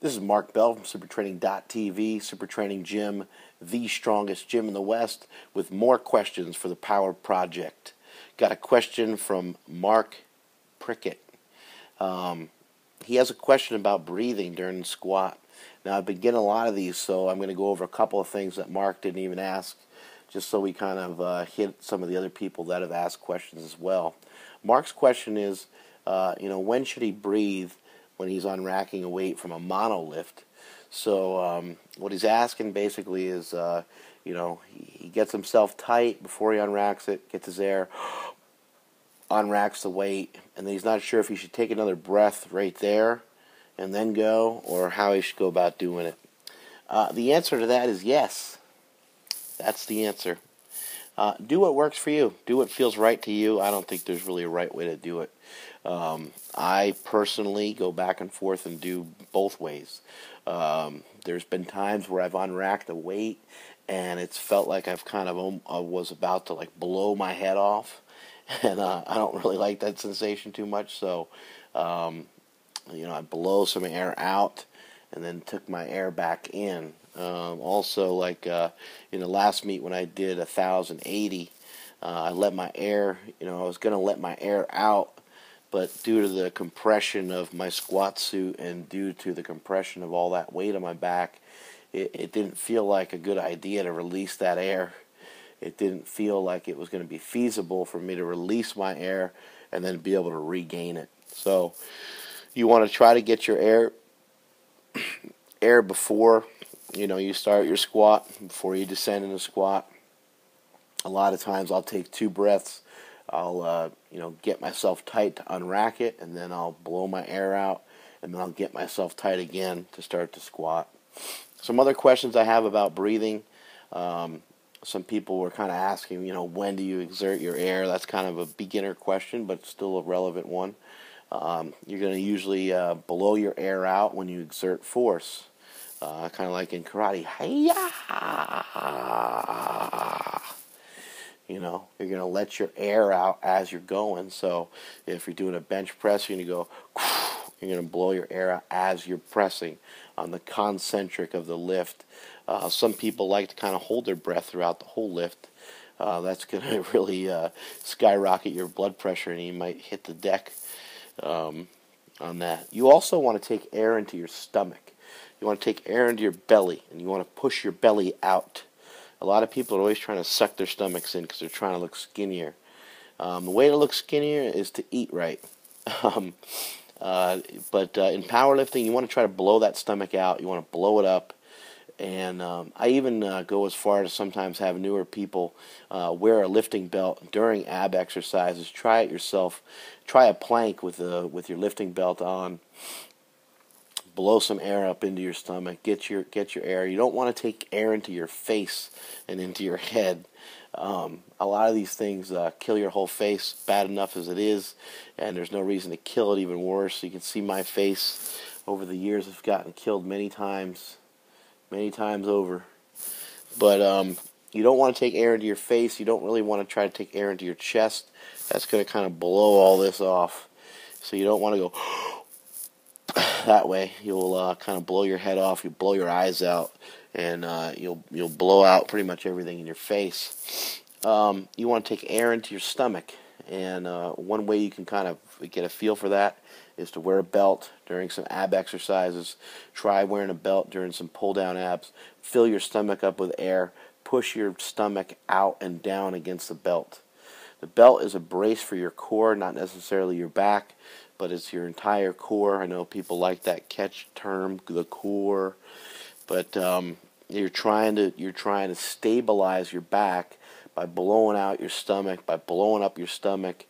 This is Mark Bell from SuperTraining.tv, Super Training Gym, the strongest gym in the West, with more questions for the Power Project. Got a question from Mark Prickett. He has a question about breathing during the squat. Now, I've been getting a lot of these, so I'm going to go over a couple of things that Mark didn't even ask, just so we kind of hit some of the other people that have asked questions as well. Mark's question is, when should he breathe when he's unracking a weight from a monolift? So what he's asking basically is, he gets himself tight before he unracks it, gets his air, unracks the weight, and then he's not sure if he should take another breath right there and then go, or how he should go about doing it. The answer to that is yes. That's the answer. Do what works for you. Do what feels right to you. I don't think there's really a right way to do it. I personally go back and forth and do both ways. There's been times where I've unracked a weight and it's felt like I've kind of was about to like blow my head off, and I don't really like that sensation too much. So, I blow some air out and then took my air back in. Also, like in the last meet when I did 1,080, I let my air, I was going to let my air out, but due to the compression of my squat suit and due to the compression of all that weight on my back, it didn't feel like a good idea to release that air. It didn't feel like it was going to be feasible for me to release my air and then be able to regain it. So you want to try to get your air before you start your squat, before you descend in a squat. A lot of times I'll take 2 breaths. I'll get myself tight to unrack it, and then I'll blow my air out, and then I'll get myself tight again to start the squat. Some other questions I have about breathing. Some people were kind of asking, when do you exert your air? That's kind of a beginner question, but still a relevant one. You're going to usually blow your air out when you exert force. Kind of like in karate. Hi-ya! You're going to let your air out as you're going. So if you're doing a bench press, you're going to go, you're going to blow your air out as you're pressing on the concentric of the lift. Some people like to kind of hold their breath throughout the whole lift. That's going to really skyrocket your blood pressure, and you might hit the deck on that. You also want to take air into your stomach. You want to take air into your belly, and you want to push your belly out. A lot of people are always trying to suck their stomachs in because they're trying to look skinnier. The way to look skinnier is to eat right. But in powerlifting, you want to try to blow that stomach out. You want to blow it up. And I even go as far as sometimes have newer people wear a lifting belt during ab exercises. Try it yourself. Try a plank with your lifting belt on. Blow some air up into your stomach. Get your air. You don't want to take air into your face and into your head. A lot of these things kill your whole face, bad enough as it is, and there's no reason to kill it even worse. You can see my face over the years has gotten killed many times over. But you don't want to take air into your face. You don't really want to try to take air into your chest. That's going to kind of blow all this off. So you don't want to go that way. You'll kind of blow your head off. You blow your eyes out, and you'll blow out pretty much everything in your face. You want to take air into your stomach, and one way you can kind of get a feel for that is to wear a belt during some ab exercises. Try wearing a belt during some pull-down abs. Fill your stomach up with air. Push your stomach out and down against the belt. The belt is a brace for your core, not necessarily your back, but it's your entire core. I know people like that catch term, the core, but you're trying to stabilize your back by blowing out your stomach, by blowing up your stomach,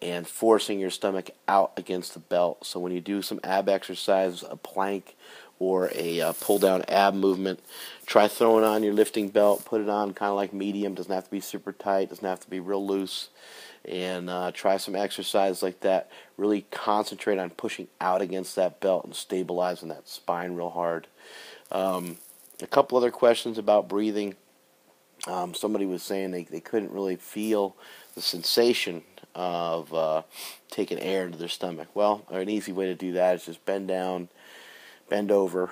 and forcing your stomach out against the belt. So when you do some ab exercises, a plank or a pull-down ab movement, try throwing on your lifting belt. Put it on kind of like medium. Doesn't have to be super tight. Doesn't have to be real loose. And try some exercise like that. Really concentrate on pushing out against that belt and stabilizing that spine real hard. A couple other questions about breathing. Somebody was saying they couldn't really feel the sensation of taking air into their stomach. Well, an easy way to do that is just bend down, bend over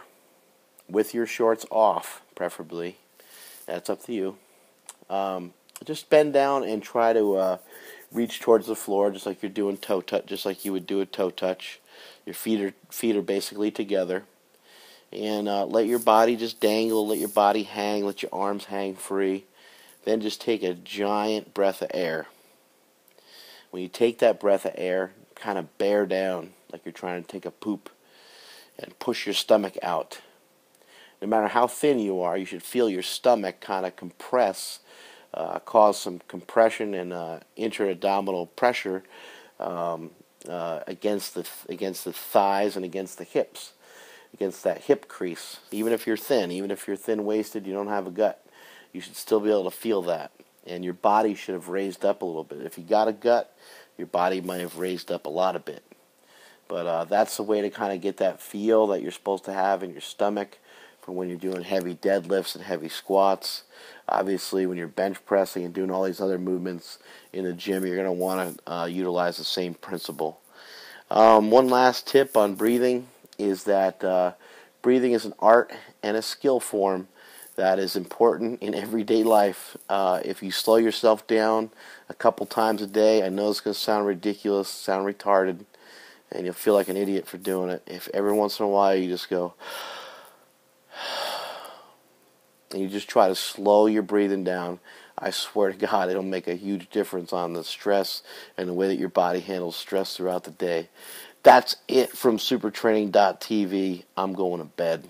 with your shorts off, preferably. That's up to you. Just bend down and try to reach towards the floor, just like you're doing toe touch, just like you would do a toe touch. Your feet are basically together, and let your body just dangle, let your body hang, let your arms hang free. Then just take a giant breath of air. When you take that breath of air, kind of bear down like you're trying to take a poop, and push your stomach out. No matter how thin you are, you should feel your stomach kind of compress, cause some compression and intra-abdominal pressure against the thighs and against the hips, against that hip crease. Even if you're thin-waisted, you don't have a gut, you should still be able to feel that. And your body should have raised up a little bit. If you got a gut, your body might have raised up a lot a bit. But that's the way to kind of get that feel that you're supposed to have in your stomach for when you're doing heavy deadlifts and heavy squats. Obviously, when you're bench pressing and doing all these other movements in the gym, you're going to want to utilize the same principle. One last tip on breathing is that breathing is an art and a skill form that is important in everyday life. If you slow yourself down a couple times a day, I know it's going to sound ridiculous, sound retarded, and you'll feel like an idiot for doing it. If every once in a while you just go, and you just try to slow your breathing down, I swear to God, it'll make a huge difference on the stress and the way that your body handles stress throughout the day. That's it from supertraining.tv. I'm going to bed.